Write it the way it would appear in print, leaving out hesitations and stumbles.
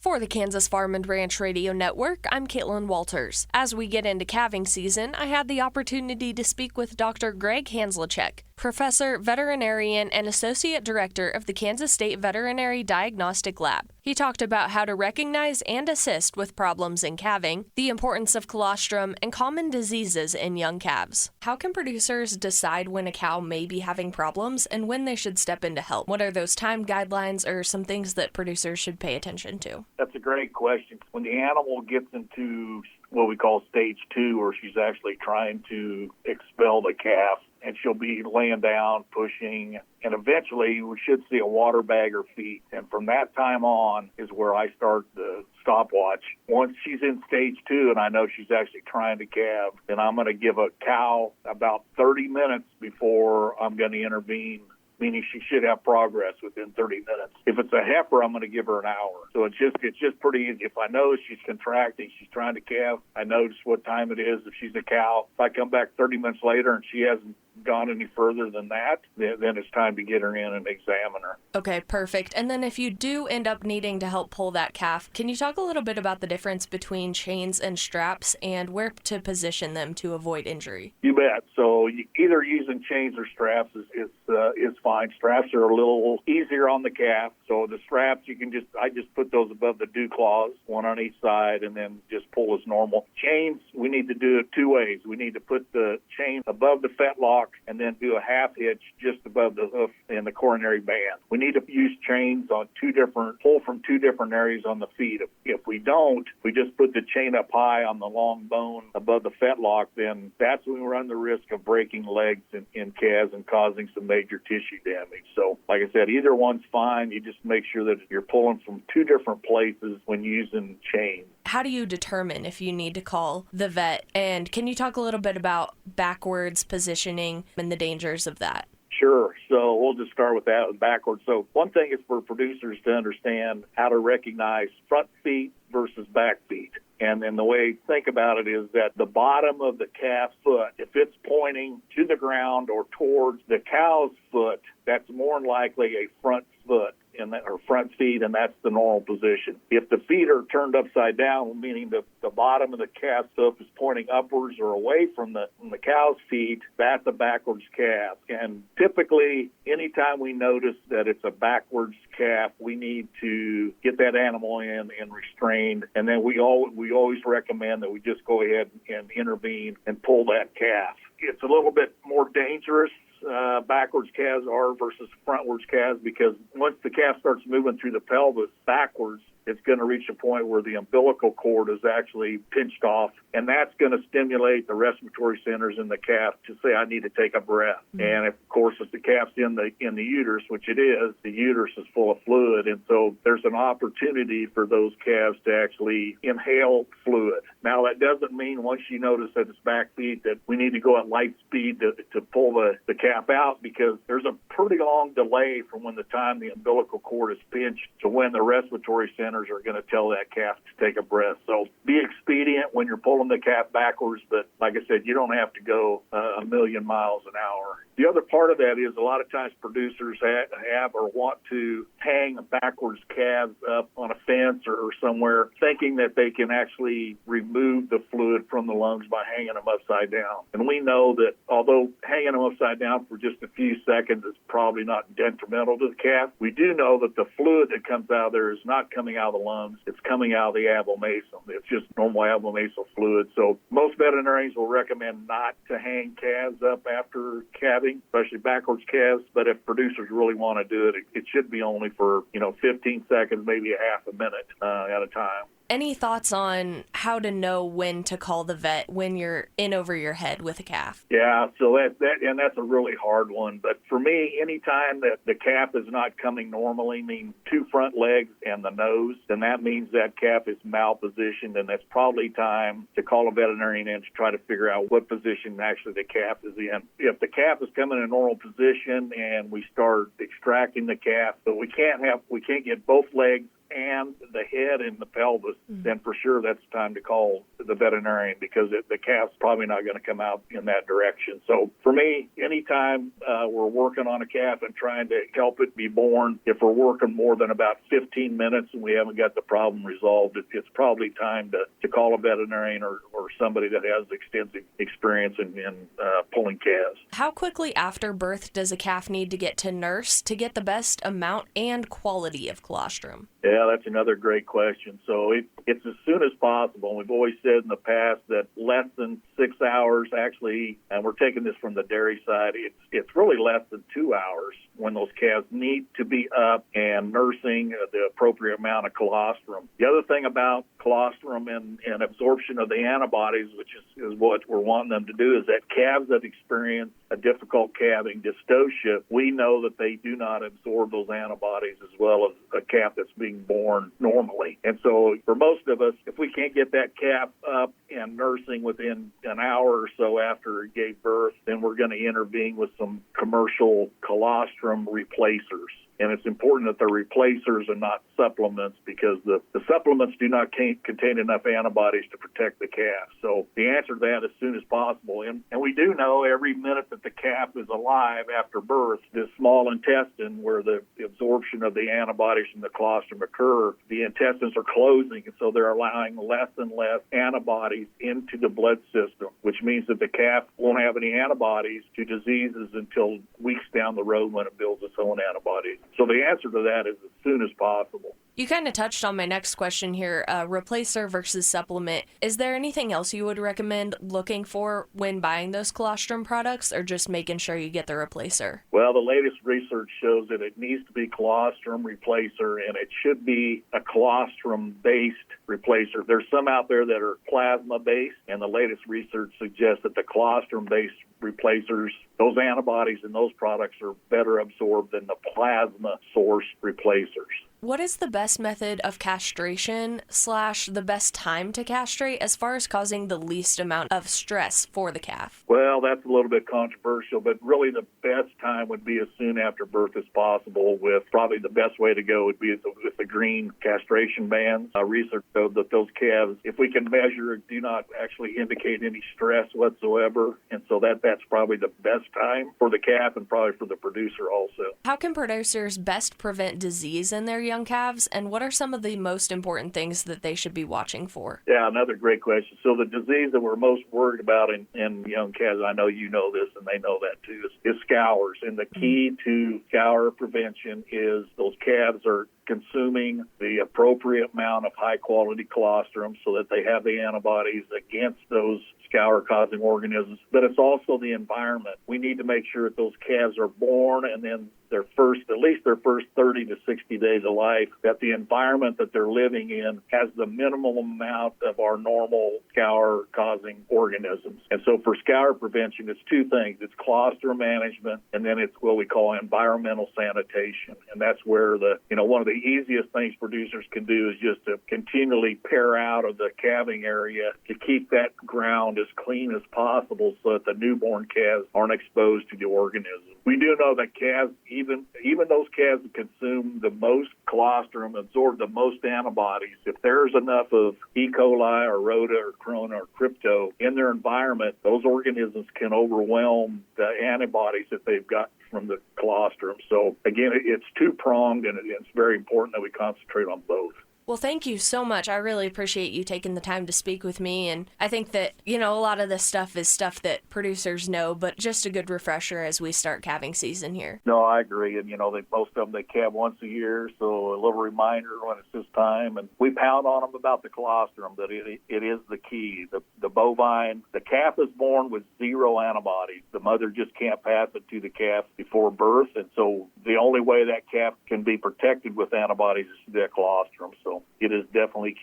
For the Kansas Farm and Ranch Radio Network, I'm Caitlin Walters. As we get into calving season, I had the opportunity to speak with Dr. Gregg Hanzlicek, Professor, Veterinarian, and Associate Director of the Kansas State Veterinary Diagnostic Lab. He talked about how to recognize and assist with problems in calving, the importance of colostrum, and common diseases in young calves. How can producers decide when a cow may be having problems and when they should step in to help? What are those time guidelines or some things that producers should pay attention to? That's a great question. When the animal gets into what we call stage 2, or she's actually trying to expel the calf, and she'll be laying down, pushing, and eventually we should see a water bag or feet. And from that time on is where I start the stopwatch. Once she's in stage 2 and I know she's actually trying to calve, then I'm going to give a cow about 30 minutes before I'm going to intervene, meaning she should have progress within 30 minutes. If it's a heifer, I'm going to give her an hour. So it's just pretty easy. If I know she's contracting, she's trying to calve, I notice what time it is. If she's a cow, if I come back 30 minutes later and she hasn't gone any further than that, then it's time to get her in and examine her. Okay, perfect. And then if you do end up needing to help pull that calf, can you talk a little bit about the difference between chains and straps and where to position them to avoid injury? You bet. So either using chains or straps is fine. Straps are a little easier on the calf. So the straps, I just put those above the dew claws, one on each side, and then just pull as normal. Chains, we need to do it two ways. We need to put the chain above the fetlock and then do a half hitch just above the hoof and the coronary band. We need to use chains on pull from two different areas on the feet. If we don't, we just put the chain up high on the long bone above the fetlock, then that's when we run the risk of breaking legs in calves and causing some major tissue damage. So, like I said, either one's fine. You just make sure that you're pulling from two different places when using chains. How do you determine if you need to call the vet? And can you talk a little bit about backwards positioning and the dangers of that? Sure. So we'll just start with that backwards. So one thing is for producers to understand how to recognize front feet versus back feet. And then the way to think about it is that the bottom of the calf's foot, if it's pointing to the ground or towards the cow's foot, that's more than likely a front foot or front feet, and that's the normal position. If the feet are turned upside down, meaning the bottom of the calf's hoof is pointing upwards or away from the cow's feet, that's a backwards calf. And typically, anytime we notice that it's a backwards calf, we need to get that animal in and restrained. And then we always recommend that we just go ahead and intervene and pull that calf. It's a little bit more dangerous backwards calves are versus frontwards calves, because once the calf starts moving through the pelvis backwards, it's going to reach a point where the umbilical cord is actually pinched off, and that's going to stimulate the respiratory centers in the calf to say, I need to take a breath. Mm-hmm. And of course, if the calf's in the uterus, which it is, the uterus is full of fluid, and so there's an opportunity for those calves to actually inhale fluid. Now, that doesn't mean once you notice that it's back feet that we need to go at light speed to pull the calf out, because there's a pretty long delay from when the time the umbilical cord is pinched to when the respiratory centers are going to tell that calf to take a breath. So be expedient when you're pulling the calf backwards, but like I said, you don't have to go a million miles an hour. The other part of that is a lot of times producers have or want to hang backwards calves up on a fence or somewhere, thinking that they can actually remove the fluid from the lungs by hanging them upside down. And we know that although hanging them upside down for just a few seconds is probably not detrimental to the calf, we do know that the fluid that comes out of there is not coming out of the lungs. It's coming out of the abomasum. It's just normal abomasal fluid. So most veterinarians will recommend not to hang calves up after calving, especially backwards calves. But if producers really want to do it, it should be only for 15 seconds, maybe a half a minute at a time. Any thoughts on how to know when to call the vet when you're in over your head with a calf? Yeah, so that's a really hard one. But for me, anytime that the calf is not coming normally, meaning two front legs and the nose, then that means that calf is malpositioned, and that's probably time to call a veterinarian in to try to figure out what position actually the calf is in. If the calf is coming in a normal position and we start extracting the calf, but we can't get both legs and the head and the pelvis, then for sure that's time to call the veterinarian, because the calf's probably not going to come out in that direction. So for me, anytime we're working on a calf and trying to help it be born, if we're working more than about 15 minutes and we haven't got the problem resolved, it's probably time to call a veterinarian or somebody that has extensive experience in pulling calves. How quickly after birth does a calf need to get to nurse to get the best amount and quality of colostrum? Yeah, that's another great question. So it's as soon as possible. We've always said in the past that less than 6 hours, actually, and we're taking this from the dairy side, it's really less than 2 hours when those calves need to be up and nursing the appropriate amount of colostrum. The other thing about colostrum and absorption of the antibodies, which is what we're wanting them to do, is that calves that experience a difficult calving dystocia, we know that they do not absorb those antibodies as well as a calf that's being born normally. And so for most of us, if we can't get that calf up and nursing within an hour or so after it gave birth, then we're going to intervene with some commercial colostrum replacers. And it's important that the replacers are not supplements, because the supplements do not contain enough antibodies to protect the calf. So the answer to that as soon as possible. And we do know every minute that the calf is alive after birth, this small intestine where the absorption of the antibodies from the colostrum occur, the intestines are closing, and so they're allowing less and less antibodies into the blood system, which means that the calf won't have any antibodies to diseases until weeks down the road when it builds its own antibodies. So the answer to that is as soon as possible. You kind of touched on my next question here, replacer versus supplement. Is there anything else you would recommend looking for when buying those colostrum products, or just making sure you get the replacer? Well, the latest research shows that it needs to be colostrum replacer, and it should be a colostrum-based replacer. There's some out there that are plasma-based, and the latest research suggests that the colostrum-based replacers, those antibodies in those products are better absorbed than the plasma source replacers. What is the best method of castration / the best time to castrate as far as causing the least amount of stress for the calf? Well, that's a little bit controversial, but really the best time would be as soon after birth as possible. With probably the best way to go would be with the green castration bands. Research showed that those calves, if we can measure it, do not actually indicate any stress whatsoever, and so that's probably the best time for the calf and probably for the producer also. How can producers best prevent disease in their young calves, and what are some of the most important things that they should be watching for? Yeah, another great question. So the disease that we're most worried about in young calves, I know you know this and they know that too, is scours. And the key to scour prevention is those calves are consuming the appropriate amount of high-quality colostrum so that they have the antibodies against those scour-causing organisms. But it's also the environment. We need to make sure that those calves are born and then at least their first 30 to 60 days of life, that the environment that they're living in has the minimal amount of our normal scour-causing organisms. And so for scour prevention, it's two things. It's colostrum management, and then it's what we call environmental sanitation. And that's where one of the easiest things producers can do is just to continually pare out of the calving area to keep that ground as clean as possible so that the newborn calves aren't exposed to the organisms. We do know that calves, even those calves that consume the most colostrum, absorb the most antibodies, if there's enough of E. coli or rota or corona or crypto in their environment, those organisms can overwhelm the antibodies that they've got from the colostrum. So again, it's two-pronged, and it's very important that we concentrate on both. Well, thank you so much. I really appreciate you taking the time to speak with me. And I think that, a lot of this stuff is stuff that producers know, but just a good refresher as we start calving season here. No, I agree. And, most of them, they calve once a year, so a little reminder when it's this time. And we pound on them about the colostrum, that it is the key. The bovine, the calf is born with zero antibodies. The mother just can't pass it to the calf before birth. And so the only way that calf can be protected with antibodies is through that colostrum. So it is definitely key.